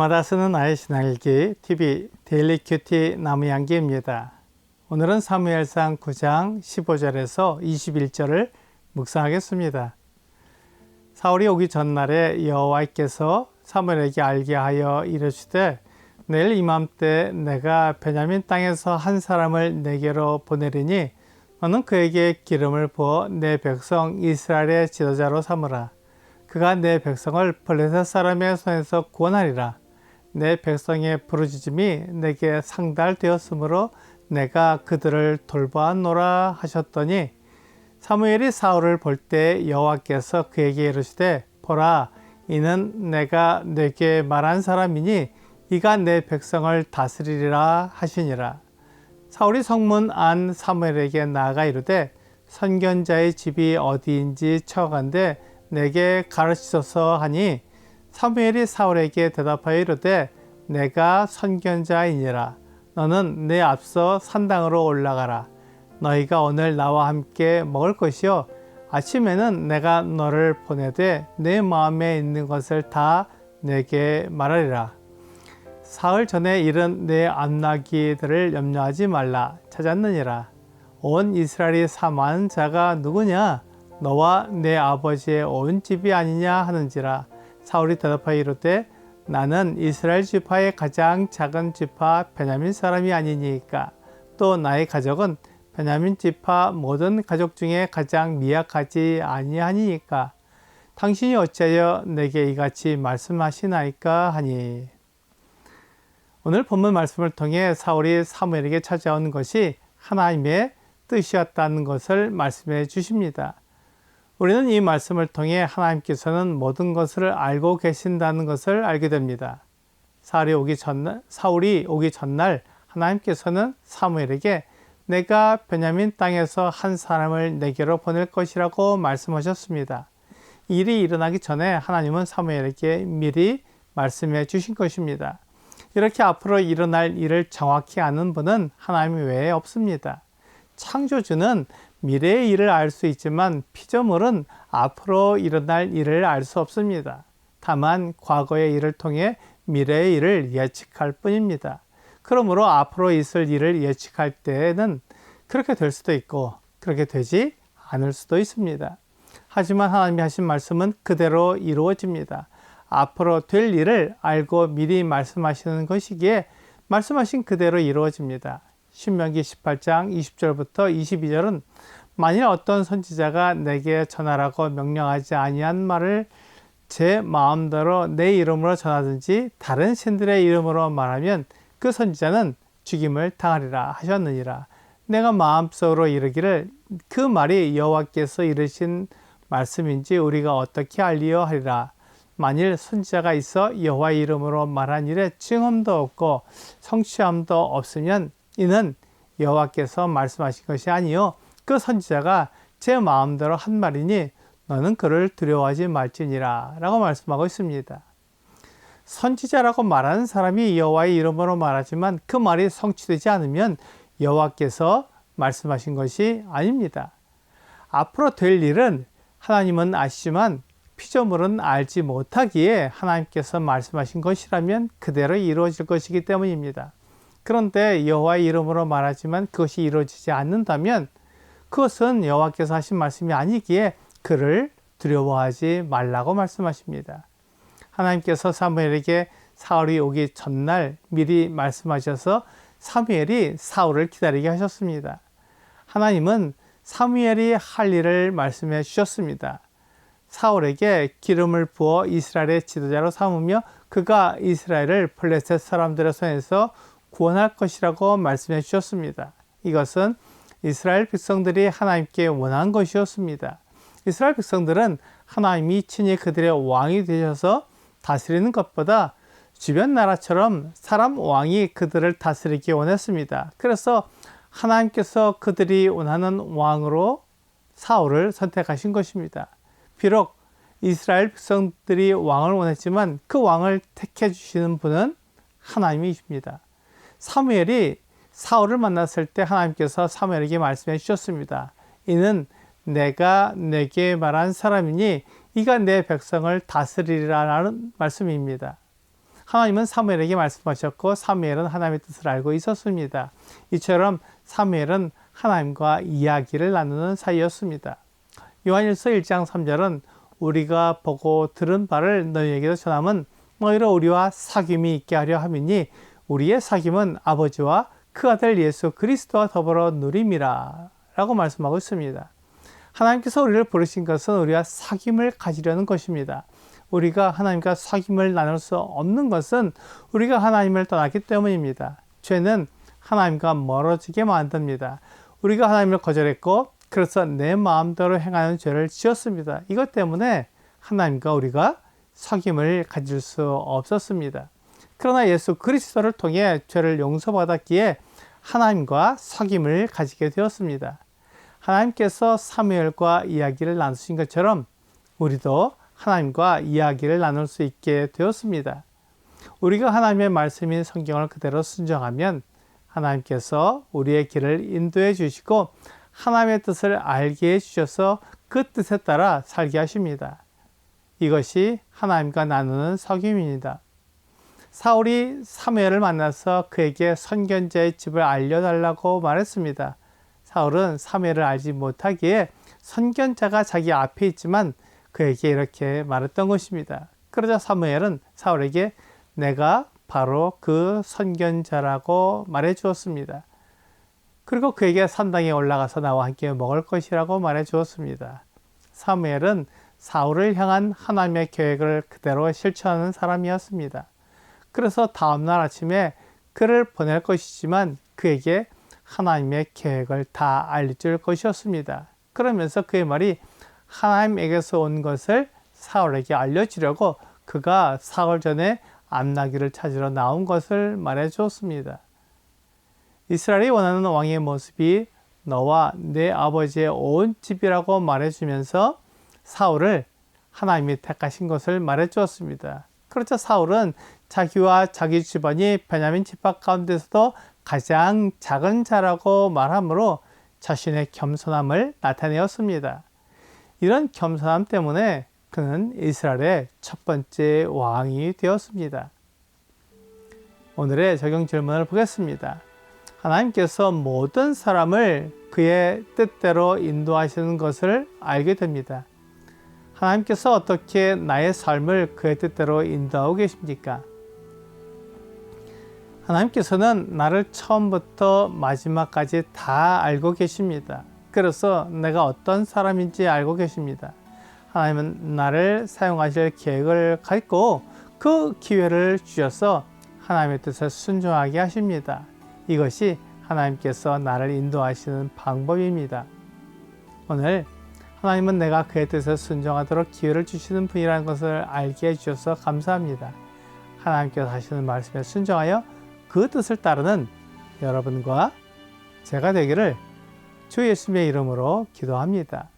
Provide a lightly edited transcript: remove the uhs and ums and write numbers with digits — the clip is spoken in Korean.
주일마다 쓰는 나의 신앙일기 TV 데일리 큐티 나무양기입니다. 오늘은 사무엘상 9장 15절에서 21절을 묵상하겠습니다. 사울이 오기 전날에 여호와께서 사무엘에게 알게 하여 이르시되 내일 이맘때 내가 베냐민 땅에서 한 사람을 내게로 보내리니 너는 그에게 기름을 부어 내 백성 이스라엘의 지도자로 삼으라. 그가 내 백성을 블레셋 사람의 손에서 구원하리라. 내 백성의 부르짖음이 내게 상달되었으므로 내가 그들을 돌보았노라 하셨더니 사무엘이 사울을 볼 때 여호와께서 그에게 이르시되 보라 이는 내가 내게 말한 사람이니 이가 내 백성을 다스리리라 하시니라. 사울이 성문 안 사무엘에게 나아가 이르되 선견자의 집이 어디인지 쳐간데 내게 가르치소서 하니 사무엘이 사울에게 대답하여 이르되 내가 선견자이니라. 너는 내 앞서 산당으로 올라가라. 너희가 오늘 나와 함께 먹을 것이요 아침에는 내가 너를 보내되 내 마음에 있는 것을 다 내게 말하리라. 사흘 전에 이른 내 암나기들을 염려하지 말라. 찾았느니라. 온 이스라엘이 사모하는 자가 누구냐? 너와 내 아버지의 온 집이 아니냐 하는지라. 사울이 대답하여 이르되 나는 이스라엘 지파의 가장 작은 지파 베냐민 사람이 아니니까 또 나의 가족은 베냐민 지파 모든 가족 중에 가장 미약하지 아니하니까 당신이 어찌하여 내게 이같이 말씀하시나이까 하니. 오늘 본문 말씀을 통해 사울이 사무엘에게 찾아온 것이 하나님의 뜻이었다는 것을 말씀해 주십니다. 우리는 이 말씀을 통해 하나님께서는 모든 것을 알고 계신다는 것을 알게 됩니다. 사울이 오기 전날 하나님께서는 사무엘에게 내가 베냐민 땅에서 한 사람을 내게로 보낼 것이라고 말씀하셨습니다. 이 일이 일어나기 전에 하나님은 사무엘에게 미리 말씀해 주신 것입니다. 이렇게 앞으로 일어날 일을 정확히 아는 분은 하나님 외에 없습니다. 창조주는 미래의 일을 알 수 있지만 피조물은 앞으로 일어날 일을 알 수 없습니다. 다만 과거의 일을 통해 미래의 일을 예측할 뿐입니다. 그러므로 앞으로 있을 일을 예측할 때에는 그렇게 될 수도 있고 그렇게 되지 않을 수도 있습니다. 하지만 하나님이 하신 말씀은 그대로 이루어집니다. 앞으로 될 일을 알고 미리 말씀하시는 것이기에 말씀하신 그대로 이루어집니다. 신명기 18장 20절부터 22절은 만일 어떤 선지자가 내게 전하라고 명령하지 아니한 말을 제 마음대로 내 이름으로 전하든지 다른 신들의 이름으로 말하면 그 선지자는 죽임을 당하리라 하셨느니라. 내가 마음속으로 이르기를 그 말이 여호와께서 이르신 말씀인지 우리가 어떻게 알리요 하리라. 만일 선지자가 있어 여호와의 이름으로 말한 일에 증언도 없고 성취함도 없으면 이는 여호와께서 말씀하신 것이 아니요 그 선지자가 제 마음대로 한 말이니 너는 그를 두려워하지 말지니라 라고 말씀하고 있습니다. 선지자라고 말하는 사람이 여호와의 이름으로 말하지만 그 말이 성취되지 않으면 여호와께서 말씀하신 것이 아닙니다. 앞으로 될 일은 하나님은 아시지만 피조물은 알지 못하기에 하나님께서 말씀하신 것이라면 그대로 이루어질 것이기 때문입니다. 그런데 여호와의 이름으로 말하지만 그것이 이루어지지 않는다면 그것은 여호와께서 하신 말씀이 아니기에 그를 두려워하지 말라고 말씀하십니다. 하나님께서 사무엘에게 사울이 오기 전날 미리 말씀하셔서 사무엘이 사울을 기다리게 하셨습니다. 하나님은 사무엘이 할 일을 말씀해 주셨습니다. 사울에게 기름을 부어 이스라엘의 지도자로 삼으며 그가 이스라엘을 블레셋 사람들의 손에서 구원할 것이라고 말씀해 주셨습니다. 이것은 이스라엘 백성들이 하나님께 원한 것이었습니다. 이스라엘 백성들은 하나님이 친히 그들의 왕이 되셔서 다스리는 것보다 주변 나라처럼 사람 왕이 그들을 다스리기 원했습니다. 그래서 하나님께서 그들이 원하는 왕으로 사울을 선택하신 것입니다. 비록 이스라엘 백성들이 왕을 원했지만 그 왕을 택해 주시는 분은 하나님이십니다. 사무엘이 사울을 만났을 때 하나님께서 사무엘에게 말씀해 주셨습니다. 이는 내가 내게 말한 사람이니 이가 내 백성을 다스리리라는 말씀입니다. 하나님은 사무엘에게 말씀하셨고 사무엘은 하나님의 뜻을 알고 있었습니다. 이처럼 사무엘은 하나님과 이야기를 나누는 사이였습니다. 요한일서 1장 3절은 우리가 보고 들은 바를 너희에게도 전함은 너희로 우리와 사귐이 있게 하려 함이니 우리의 사귐은 아버지와 그 아들 예수 그리스도와 더불어 누림이라 라고 말씀하고 있습니다. 하나님께서 우리를 부르신 것은 우리와 사귐을 가지려는 것입니다. 우리가 하나님과 사귐을 나눌 수 없는 것은 우리가 하나님을 떠났기 때문입니다. 죄는 하나님과 멀어지게 만듭니다. 우리가 하나님을 거절했고 그래서 내 마음대로 행하는 죄를 지었습니다. 이것 때문에 하나님과 우리가 사귐을 가질 수 없었습니다. 그러나 예수 그리스도를 통해 죄를 용서받았기에 하나님과 사귐을 가지게 되었습니다. 하나님께서 사무엘과 이야기를 나누신 것처럼 우리도 하나님과 이야기를 나눌 수 있게 되었습니다. 우리가 하나님의 말씀인 성경을 그대로 순종하면 하나님께서 우리의 길을 인도해 주시고 하나님의 뜻을 알게 해주셔서 그 뜻에 따라 살게 하십니다. 이것이 하나님과 나누는 사귐입니다. 사울이 사무엘을 만나서 그에게 선견자의 집을 알려달라고 말했습니다. 사울은 사무엘을 알지 못하기에 선견자가 자기 앞에 있지만 그에게 이렇게 말했던 것입니다. 그러자 사무엘은 사울에게 내가 바로 그 선견자라고 말해 주었습니다. 그리고 그에게 산당에 올라가서 나와 함께 먹을 것이라고 말해 주었습니다. 사무엘은 사울을 향한 하나님의 계획을 그대로 실천하는 사람이었습니다. 그래서 다음날 아침에 그를 보낼 것이지만 그에게 하나님의 계획을 다 알려줄 것이었습니다. 그러면서 그의 말이 하나님에게서 온 것을 사울에게 알려주려고 그가 사흘 전에 암나귀를 찾으러 나온 것을 말해 주었습니다. 이스라엘이 원하는 왕의 모습이 너와 내 아버지의 온 집이라고 말해주면서 사울을 하나님이 택하신 것을 말해 주었습니다. 그렇죠. 사울은 자기와 자기 집안이 베냐민 지파 가운데서도 가장 작은 자라고 말하므로 자신의 겸손함을 나타내었습니다. 이런 겸손함 때문에 그는 이스라엘의 첫 번째 왕이 되었습니다. 오늘의 적용 질문을 보겠습니다. 하나님께서 모든 사람을 그의 뜻대로 인도하시는 것을 알게 됩니다. 하나님께서 어떻게 나의 삶을 그의 뜻대로 인도하고 계십니까? 하나님께서는 나를 처음부터 마지막까지 다 알고 계십니다. 그래서 내가 어떤 사람인지 알고 계십니다. 하나님은 나를 사용하실 계획을 갖고 그 기회를 주셔서 하나님의 뜻에 순종하게 하십니다. 이것이 하나님께서 나를 인도하시는 방법입니다. 오늘 하나님은 내가 그의 뜻에 순종하도록 기회를 주시는 분이라는 것을 알게 해주셔서 감사합니다. 하나님께서 하시는 말씀에 순종하여 그 뜻을 따르는 여러분과 제가 되기를 주 예수님의 이름으로 기도합니다.